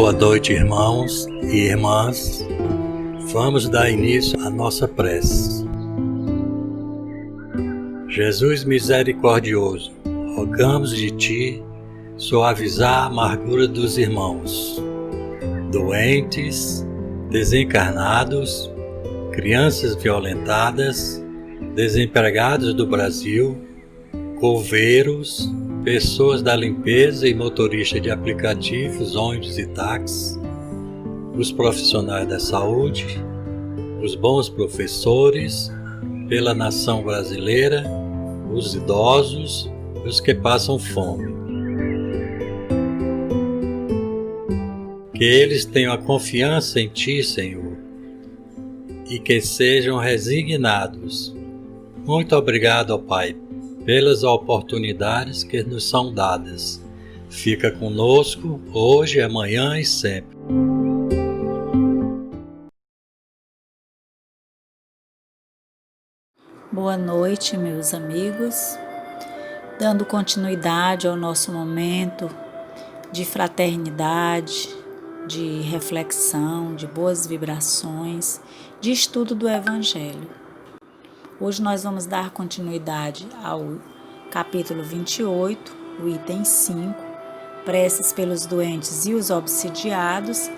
Boa noite, irmãos e irmãs. Vamos dar início à nossa prece. Jesus misericordioso, rogamos de Ti suavizar a amargura dos irmãos, doentes, desencarnados, crianças violentadas, desempregados do Brasil, coveiros, pessoas da limpeza e motoristas de aplicativos, ônibus e táxis, os profissionais da saúde, os bons professores, pela nação brasileira, os idosos, os que passam fome. Que eles tenham a confiança em Ti, Senhor, e que sejam resignados. Muito obrigado, ó Pai, pelas oportunidades que nos são dadas. Fica conosco hoje, amanhã e sempre. Boa noite, meus amigos. Dando continuidade ao nosso momento de fraternidade, de reflexão, de boas vibrações, de estudo do Evangelho. Hoje nós vamos dar continuidade ao capítulo 28, o item 5, preces pelos doentes e os obsidiados,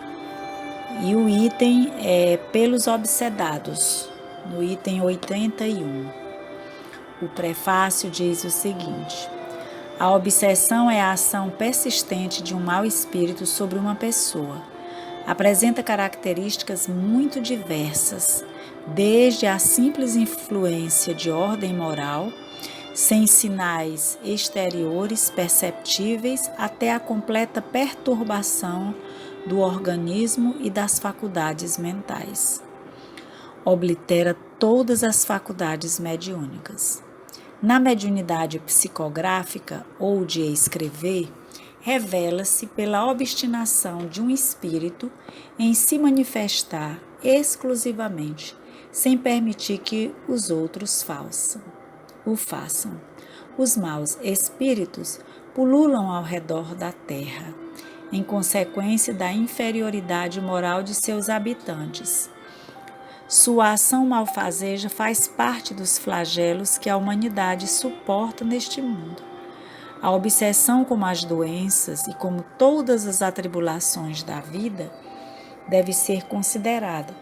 e o item é pelos obsedados, no item 81. O prefácio diz o seguinte: a obsessão é a ação persistente de um mau espírito sobre uma pessoa. Apresenta características muito diversas, desde a simples influência de ordem moral, sem sinais exteriores perceptíveis, até a completa perturbação do organismo e das faculdades mentais. Oblitera todas as faculdades mediúnicas. Na mediunidade psicográfica ou de escrever, revela-se pela obstinação de um espírito em se manifestar exclusivamente, sem permitir que os outros o façam. Os maus espíritos pululam ao redor da terra, em consequência da inferioridade moral de seus habitantes. Sua ação malfazeja faz parte dos flagelos que a humanidade suporta neste mundo. A obsessão, como as doenças e como todas as atribulações da vida, deve ser considerada,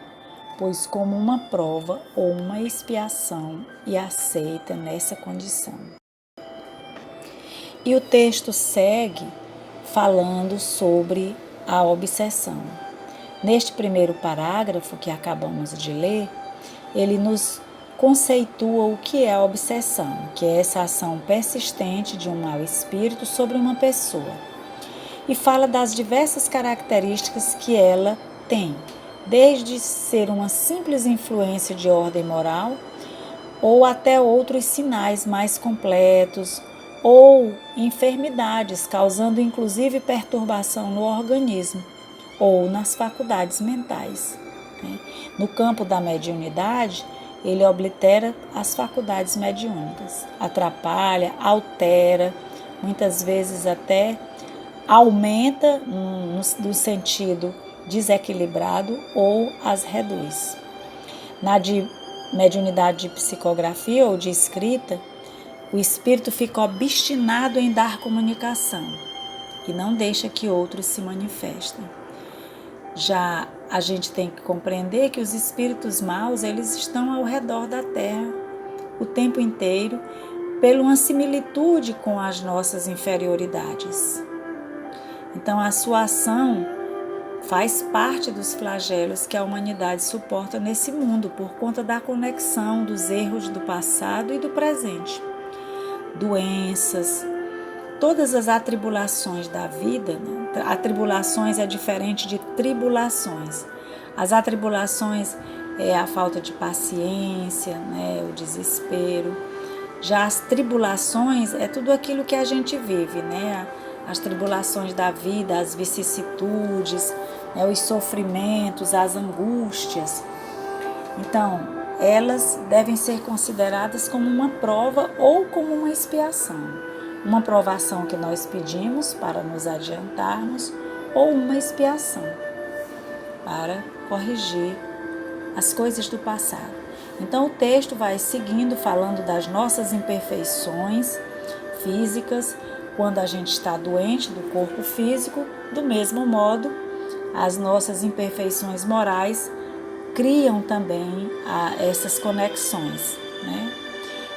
pois como uma prova ou uma expiação e aceita nessa condição. E o texto segue falando sobre a obsessão. Neste primeiro parágrafo que acabamos de ler, ele nos conceitua o que é a obsessão, que é essa ação persistente de um mau espírito sobre uma pessoa, e fala das diversas características que ela tem, desde ser uma simples influência de ordem moral, ou até outros sinais mais completos, ou enfermidades, causando inclusive perturbação no organismo ou nas faculdades mentais. No campo da mediunidade, ele oblitera as faculdades mediúnicas, atrapalha, altera, muitas vezes até aumenta no sentido desequilibrado ou as reduz. Na mediunidade de psicografia ou de escrita, o espírito fica obstinado em dar comunicação e não deixa que outros se manifestem. Já a gente tem que compreender que os espíritos maus, eles estão ao redor da Terra o tempo inteiro, por uma similitude com as nossas inferioridades. Então, a sua ação faz parte dos flagelos que a humanidade suporta nesse mundo, por conta da conexão dos erros do passado e do presente. Doenças, todas as atribulações da vida, atribulações é diferente de tribulações. As atribulações é a falta de paciência, o desespero. Já as tribulações é tudo aquilo que a gente vive, as tribulações da vida, as vicissitudes, os sofrimentos, as angústias. Então, elas devem ser consideradas como uma prova ou como uma expiação. Uma provação que nós pedimos para nos adiantarmos, ou uma expiação para corrigir as coisas do passado. Então o texto vai seguindo, falando das nossas imperfeições físicas, quando a gente está doente do corpo físico. Do mesmo modo, as nossas imperfeições morais criam também essas conexões, né?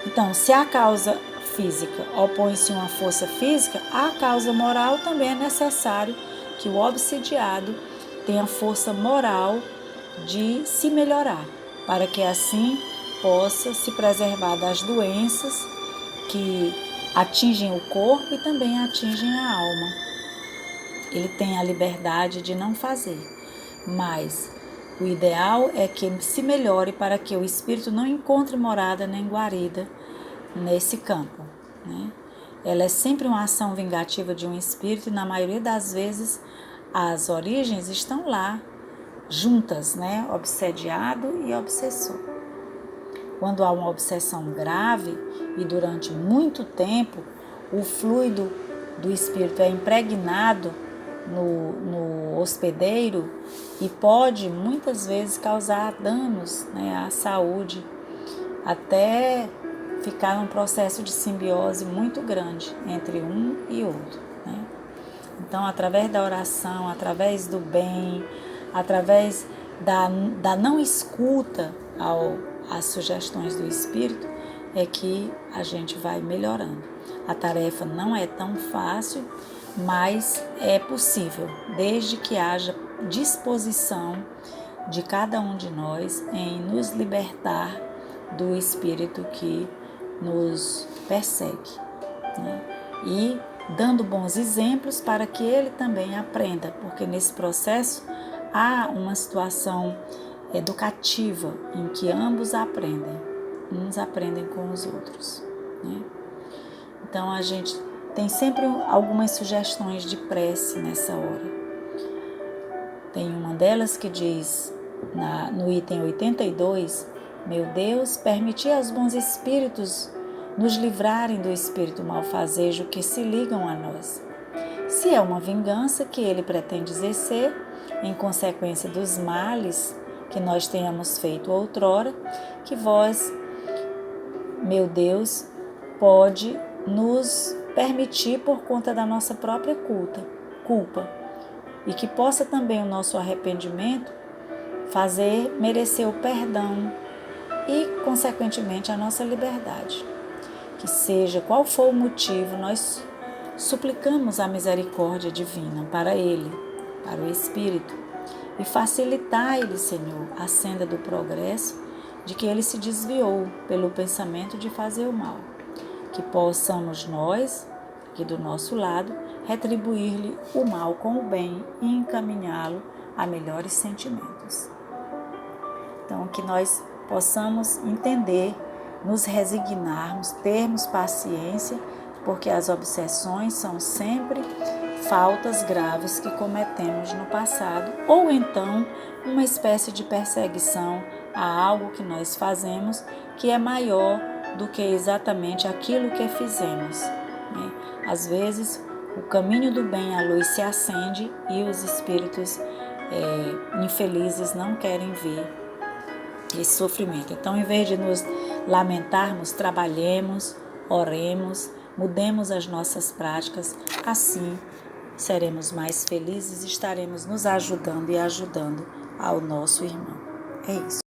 Então, se a causa física opõe-se a uma força física, a causa moral também é necessário que o obsidiado tenha força moral de se melhorar, para que assim possa se preservar das doenças que atingem o corpo e também atingem a alma. Ele tem a liberdade de não fazer, mas o ideal é que ele se melhore para que o espírito não encontre morada nem guarida nesse campo, né? Ela é sempre uma ação vingativa de um espírito e na maioria das vezes as origens estão lá, juntas, né? Obsediado e obsessor. Quando há uma obsessão grave e durante muito tempo, o fluido do espírito é impregnado no hospedeiro e pode muitas vezes causar danos, né, à saúde, até ficar num processo de simbiose muito grande entre um e outro, né? Então, através da oração, através do bem, através da não escuta às sugestões do Espírito, é que a gente vai melhorando. A tarefa não é tão fácil, mas é possível, desde que haja disposição de cada um de nós em nos libertar do espírito que nos persegue, né? E dando bons exemplos para que ele também aprenda, porque nesse processo há uma situação educativa em que ambos aprendem, uns aprendem com os outros, né? Então a gente tem sempre algumas sugestões de prece nessa hora. Tem uma delas que diz, no item 82, meu Deus, permiti aos bons espíritos nos livrarem do espírito malfazejo que se ligam a nós. Se é uma vingança que ele pretende exercer, em consequência dos males que nós tenhamos feito outrora, que vós, meu Deus, pode nos permitir por conta da nossa própria culpa, e que possa também o nosso arrependimento fazer merecer o perdão e, consequentemente, a nossa liberdade. Que seja qual for o motivo, nós suplicamos a misericórdia divina para ele, para o Espírito, e facilitai-lhe, Senhor, a senda do progresso de que ele se desviou pelo pensamento de fazer o mal. Que possamos nós, aqui do nosso lado, retribuir-lhe o mal com o bem e encaminhá-lo a melhores sentimentos. Então, que nós possamos entender, nos resignarmos, termos paciência, porque as obsessões são sempre faltas graves que cometemos no passado, ou então uma espécie de perseguição a algo que nós fazemos que é maior do que exatamente aquilo que fizemos, né? Às vezes, o caminho do bem, a luz se acende e os espíritos infelizes não querem ver esse sofrimento. Então, em vez de nos lamentarmos, trabalhemos, oremos, mudemos as nossas práticas, assim seremos mais felizes e estaremos nos ajudando e ajudando ao nosso irmão. É isso.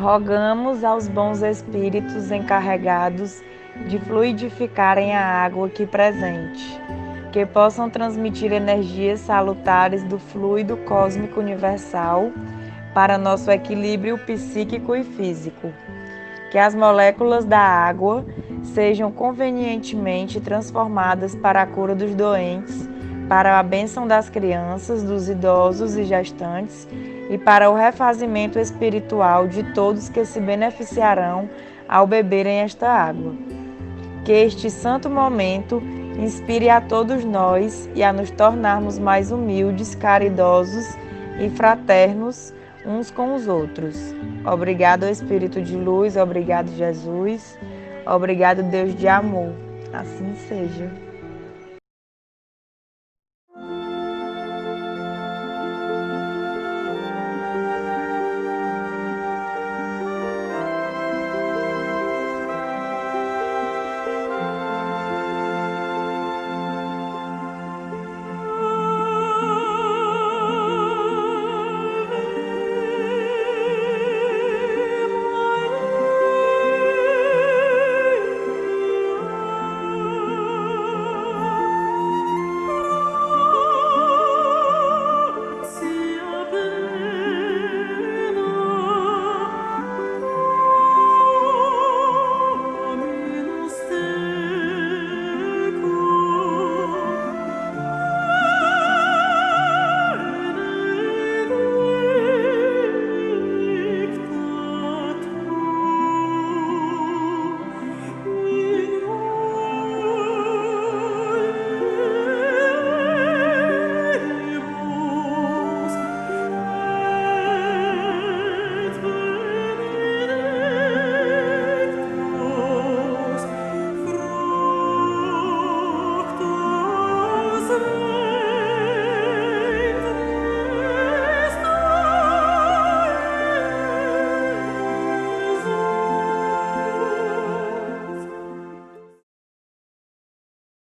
Rogamos aos bons espíritos encarregados de fluidificarem a água aqui presente, que possam transmitir energias salutares do fluido cósmico universal para nosso equilíbrio psíquico e físico. Que as moléculas da água sejam convenientemente transformadas para a cura dos doentes, para a bênção das crianças, dos idosos e gestantes e para o refazimento espiritual de todos que se beneficiarão ao beberem esta água. Que este santo momento inspire a todos nós e a nos tornarmos mais humildes, caridosos e fraternos uns com os outros. Obrigado, Espírito de Luz, obrigado, Jesus, obrigado, Deus de amor. Assim seja.